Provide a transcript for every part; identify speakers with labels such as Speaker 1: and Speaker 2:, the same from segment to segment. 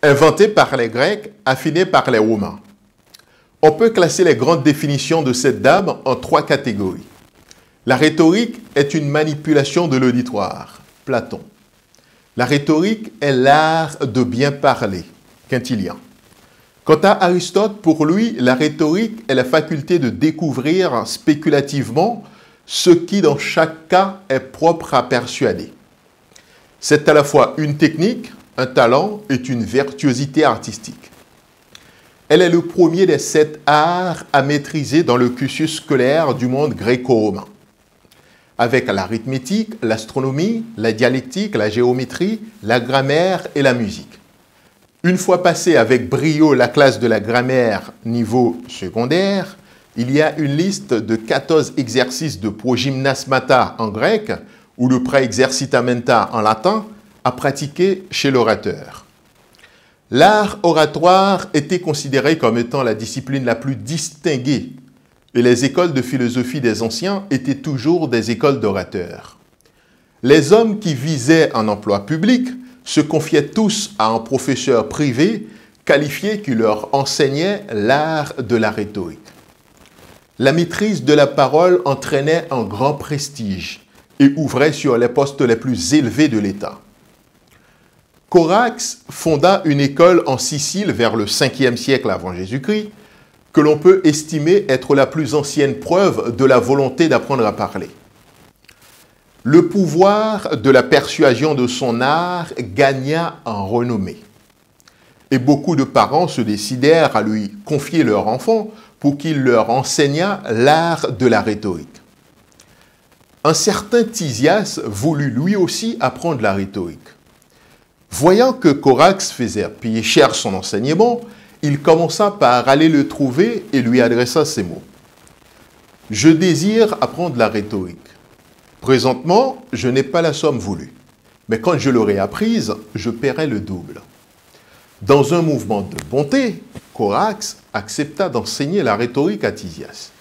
Speaker 1: Inventé par les Grecs, affiné par les Romains. On peut classer les grandes définitions de cette dame en 3 catégories. La rhétorique est une manipulation de l'auditoire, Platon. La rhétorique est l'art de bien parler, Quintilian. Quant à Aristote, pour lui, la rhétorique est la faculté de découvrir spéculativement ce qui, dans chaque cas, est propre à persuader. C'est à la fois une technique, un talent et une virtuosité artistique. Elle est le premier des 7 arts à maîtriser dans le cursus scolaire du monde gréco-romain. Avec l'arithmétique, l'astronomie, la dialectique, la géométrie, la grammaire et la musique. Une fois passé avec brio la classe de la grammaire niveau secondaire, il y a une liste de 14 exercices de progymnasmata en grec ou de praexercitamenta en latin à pratiquer chez l'orateur. L'art oratoire était considéré comme étant la discipline la plus distinguée et les écoles de philosophie des anciens étaient toujours des écoles d'orateurs. Les hommes qui visaient un emploi public se confiaient tous à un professeur privé qualifié qui leur enseignait l'art de la rhétorique. La maîtrise de la parole entraînait un grand prestige et ouvrait sur les postes les plus élevés de l'État. Corax fonda une école en Sicile vers le 5e siècle avant Jésus-Christ, que l'on peut estimer être la plus ancienne preuve de la volonté d'apprendre à parler. Le pouvoir de la persuasion de son art gagna en renommée. Et beaucoup de parents se décidèrent à lui confier leur enfant pour qu'il leur enseignât l'art de la rhétorique. Un certain Tisias voulut lui aussi apprendre la rhétorique. Voyant que Corax faisait payer cher son enseignement, il commença par aller le trouver et lui adressa ces mots. « Je désire apprendre la rhétorique. Présentement, je n'ai pas la somme voulue, mais quand je l'aurai apprise, je paierai le double. » Dans un mouvement de bonté, Corax accepta d'enseigner la rhétorique à Tisias.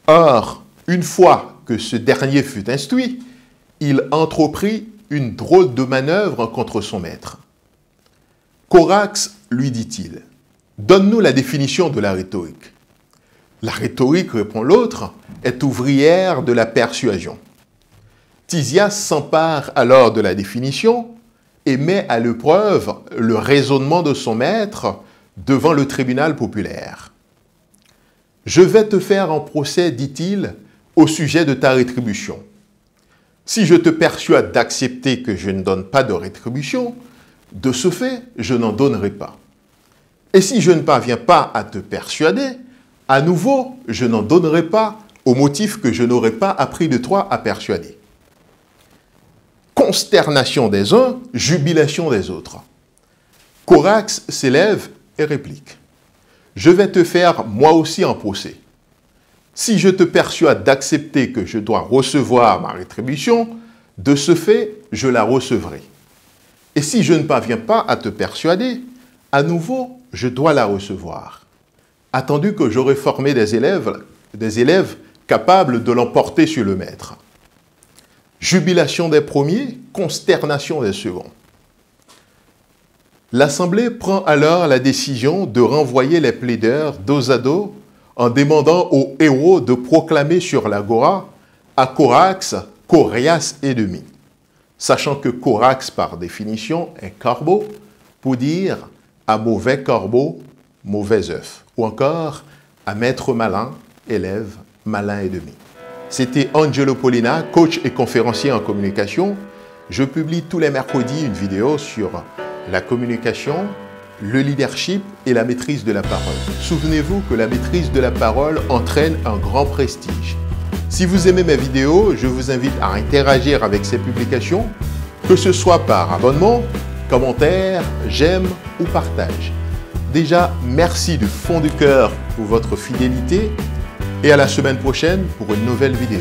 Speaker 1: Or, une fois que ce dernier fut instruit, il entreprit une drôle de manœuvre contre son maître. Corax lui dit-il, « Donne-nous la définition de la rhétorique. » La rhétorique, répond l'autre, est ouvrière de la persuasion. Tisias s'empare alors de la définition et met à l'épreuve le raisonnement de son maître devant le tribunal populaire. « Je vais te faire un procès, dit-il, au sujet de ta rétribution. Si je te persuade d'accepter que je ne donne pas de rétribution, de ce fait, je n'en donnerai pas. Et si je ne parviens pas à te persuader, à nouveau, je n'en donnerai pas au motif que je n'aurai pas appris de toi à persuader. » Consternation des uns, jubilation des autres. Corax s'élève et réplique. « Je vais te faire moi aussi un procès. Si je te persuade d'accepter que je dois recevoir ma rétribution, de ce fait, je la recevrai. Et si je ne parviens pas à te persuader, à nouveau, je dois la recevoir. Attendu que j'aurai formé des élèves capables de l'emporter sur le maître. » Jubilation des premiers, consternation des seconds. L'Assemblée prend alors la décision de renvoyer les plaideurs dos à dos en demandant aux héros de proclamer sur l'agora à Corax, Corias et demi, sachant que Corax, par définition, est corbeau, pour dire à mauvais corbeau, mauvais œuf, ou encore à maître malin, élève malin et demi. C'était Angelo Polina, coach et conférencier en communication. Je publie tous les mercredis une vidéo sur la communication, le leadership et la maîtrise de la parole. Souvenez-vous que la maîtrise de la parole entraîne un grand prestige. Si vous aimez mes vidéos, je vous invite à interagir avec ces publications, que ce soit par abonnement, commentaire, j'aime ou partage. Déjà, merci du fond du cœur pour votre fidélité et à la semaine prochaine pour une nouvelle vidéo.